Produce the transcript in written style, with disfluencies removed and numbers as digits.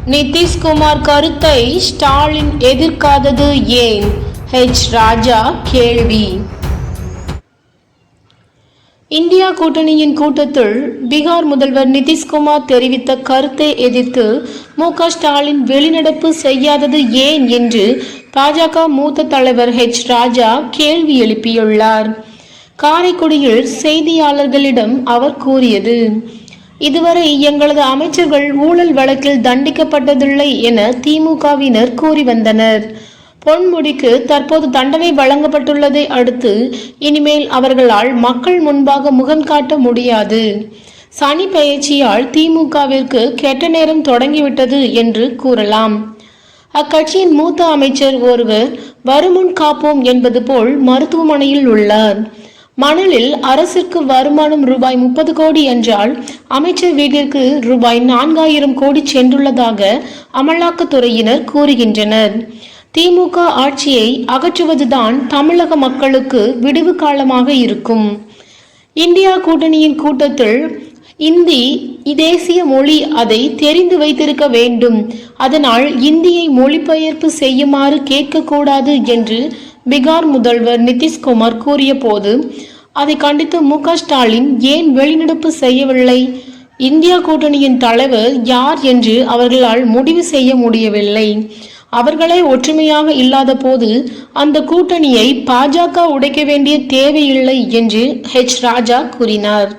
நிதிஷ்குமார் கருத்தை ஸ்டாலின் எதிர்க்காதது ஏன்? ஹெச் ராஜா கேள்வி. இந்தியா கூட்டணியின் கூட்டத்தில் பீகார் முதல்வர் நிதிஷ்குமார் தெரிவித்த கருத்தை எதிர்த்து மு.க. ஸ்டாலின் வெளிநடப்பு செய்யாதது ஏன் என்று பாஜக மூத்த தலைவர் ஹெச் ராஜா கேள்வி எழுப்பியுள்ளார். காரைக்குடியில் செய்தியாளர்களிடம் அவர் கூறியது: இதுவரை எங்களது அமைச்சர்கள் ஊழல் வழக்கில் தண்டிக்கப்பட்டதில்லை என திமுகவினர் கூறி வந்தனர். பொன்முடிக்கு தற்போது தண்டனை வழங்கப்பட்டுள்ளதை அடுத்து இனிமேல் அவர்களால் மக்கள் முன்பாக முகம் காட்ட முடியாது. சனி பெயர்ச்சியால் திமுகவிற்கு கெட்ட நேரம் தொடங்கிவிட்டது என்று கூறலாம். அக்கட்சியின் மூத்த அமைச்சர் ஒருவர் வருமுன் காப்போம் என்பது போல் மருத்துவமனையில் உள்ளார். மணலில் அரசிற்கு வருமானம் ரூபாய் 30 கோடி என்றால் அமைச்சர் வீட்டிற்கு ரூபாய் 4000 கோடி சென்றுள்ளதாக அமலாக்கத்துறையினர் கூறுகின்றனர். திமுக ஆட்சியை அகற்றுவதுதான் தமிழக மக்களுக்கு விடிவு காலமாக இருக்கும். இந்தியா கூட்டணியின் கூட்டத்தில் இந்தி தேசிய மொழி, அதை தெரிந்து வைத்திருக்க வேண்டும். அதனால் இந்தியை மொழிபெயர்ப்பு செய்யுமாறு கேட்கக்கூடாது என்று பீகார் முதல்வர் நிதிஷ்குமார் கூறிய போது அதை கண்டித்து மு.க. ஸ்டாலின் ஏன் வெளிநடப்பு செய்யவில்லை? இந்தியா கூட்டணியின் தலைவர் யார் என்று அவர்களால் முடிவு செய்ய முடியவில்லை. அவர்களே ஒற்றுமையாக இல்லாத போது அந்த கூட்டணியை பாஜக உடைக்க வேண்டிய தேவையில்லை என்று ஹெச் ராஜா கூறினார்.